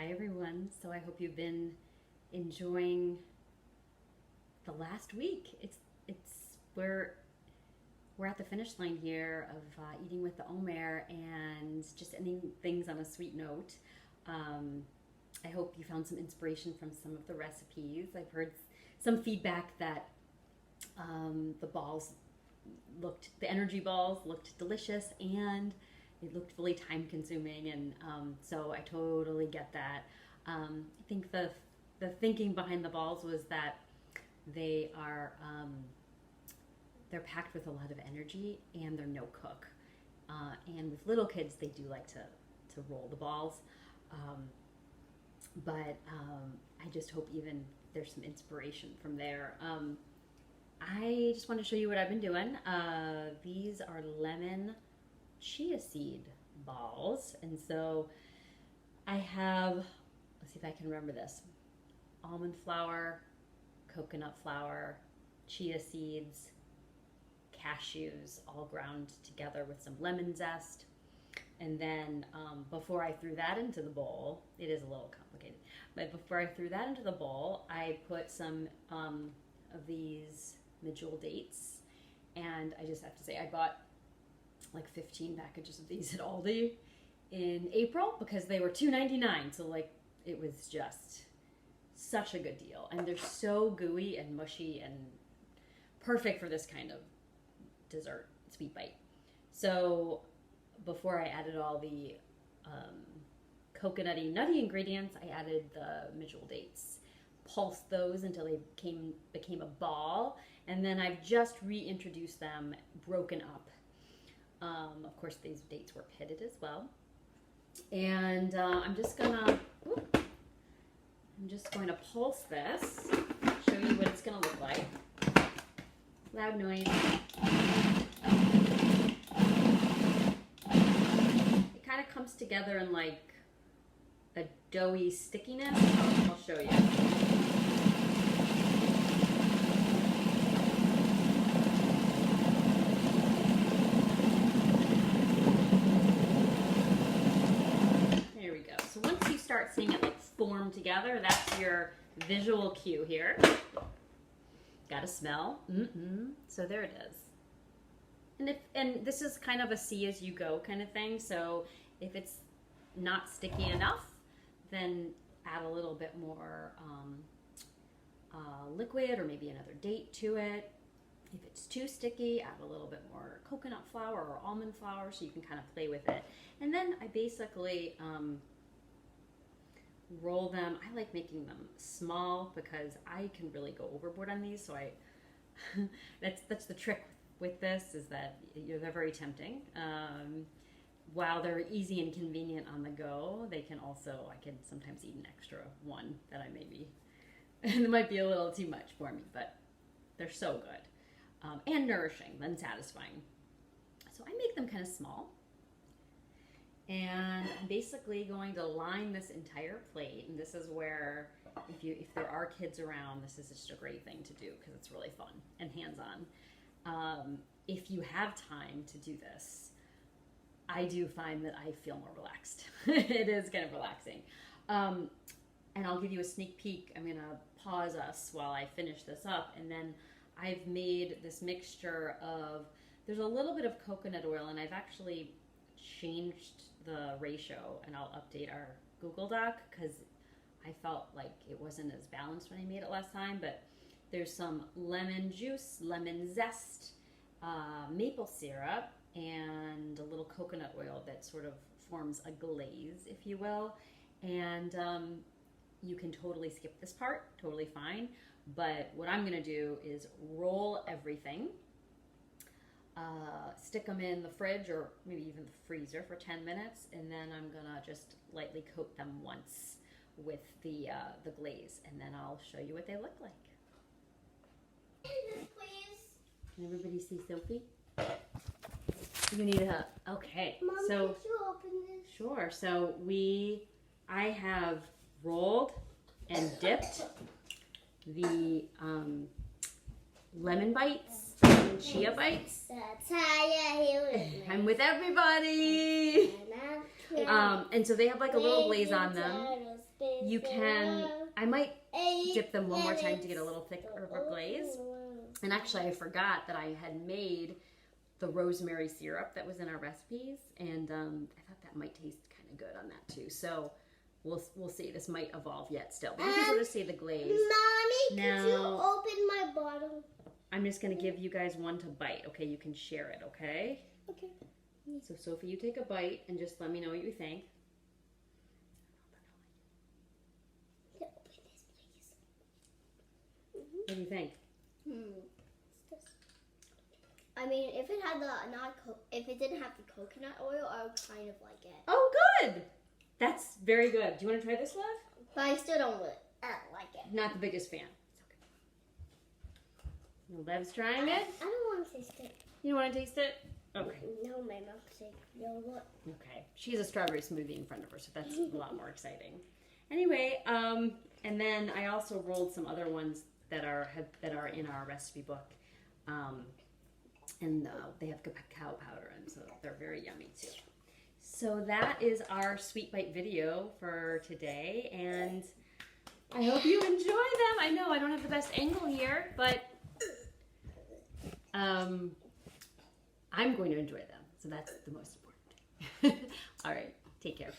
Hi everyone. So I hope you've been enjoying the last week. We're at the finish line here of eating with the Omer and just ending things on a sweet note. I hope you found some inspiration from some of the recipes. I've heard some feedback that the energy balls looked delicious and it looked really time consuming, and so I totally get that. I think the thinking behind the balls was that they're packed with a lot of energy and they're no cook. And with little kids, they do like to roll the balls. But I just hope even there's some inspiration from there. I just want to show you what I've been doing. These are lemon chia seed balls, and so I have, let's see if I can remember this, almond flour, coconut flour, chia seeds, cashews, all ground together with some lemon zest. And then before I threw that into the bowl, it is a little complicated, but before I threw that into the bowl, I put some of these medjool dates, and I just have to say I bought like 15 packages of these at Aldi in April because they were $2.99. So like it was just such a good deal, and they're so gooey and mushy and perfect for this kind of dessert sweet bite. So before I added all the coconutty nutty ingredients, I added the medjool dates, pulsed those until they became a ball, and then I've just reintroduced them broken up. Of course, these dates were pitted as well. And I'm just going to pulse this, show you what it's going to look like. Loud noise. It kind of comes together in like a doughy stickiness. I'll show you. Seeing it like form together, that's your visual cue here. Got a smell. So there it is. And this is kind of a see as you go kind of thing. So if it's not sticky enough, then add a little bit more liquid or maybe another date to it. If it's too sticky, add a little bit more coconut flour or almond flour so you can kind of play with it. And then I basically roll them. I like making them small because I can really go overboard on these. So that's the trick with this, is that they're very tempting. While they're easy and convenient on the go, I can sometimes eat an extra one that I maybe, it might be a little too much for me, but they're so good and nourishing and satisfying. So I make them kind of small. And I'm basically going to line this entire plate, and this is where, if there are kids around, this is just a great thing to do because it's really fun and hands-on. If you have time to do this, I do find that I feel more relaxed. It is kind of relaxing. And I'll give you a sneak peek. I'm going to pause us while I finish this up, and then I've made this mixture of, there's a little bit of coconut oil, and I've actually changed the ratio, and I'll update our Google Doc because I felt like it wasn't as balanced when I made it last time. But there's some lemon juice, lemon zest, maple syrup, and a little coconut oil that sort of forms a glaze, if you will. And you can totally skip this part, totally fine. But what I'm going to do is roll everything, stick them in the fridge or maybe even the freezer for 10 minutes, and then I'm gonna just lightly coat them once with the glaze, and then I'll show you what they look like. Please. Can everybody see Sophie? You need a, okay. Mom, so could you open this? sure. So I have rolled and dipped the lemon bites and chia bites. That's how you hear it. I'm with everybody. And so they have like a little glaze on them. You can, I might dip them one more time to get a little thicker of a glaze. And actually I forgot that I had made the rosemary syrup that was in our recipes, and I thought that might taste kind of good on that too. So we'll see. This might evolve yet still. But you can sort of see the glaze. Mommy, could you open my bottle? I'm just going to give you guys one to bite. Okay, you can share it, okay? Okay. So Sophie, you take a bite and just let me know what you think. Yeah, open this, please. What do you think? I mean, if it had if it didn't have the coconut oil, I would kind of like it. Oh, good! That's very good. Do you want to try this, love? But I still don't like it. Not the biggest fan. It's okay. Lev's trying it. I don't want to taste it. You don't want to taste it? Okay. No, my milkshake. No, what? Okay. She has a strawberry smoothie in front of her, so that's a lot more exciting. Anyway, and then I also rolled some other ones that are in our recipe book. And they have cacao powder in, so they're very yummy too. So that is our Sweet Bite video for today, and I hope you enjoy them. I know I don't have the best angle here, but I'm going to enjoy them, so that's the most important. All right, take care.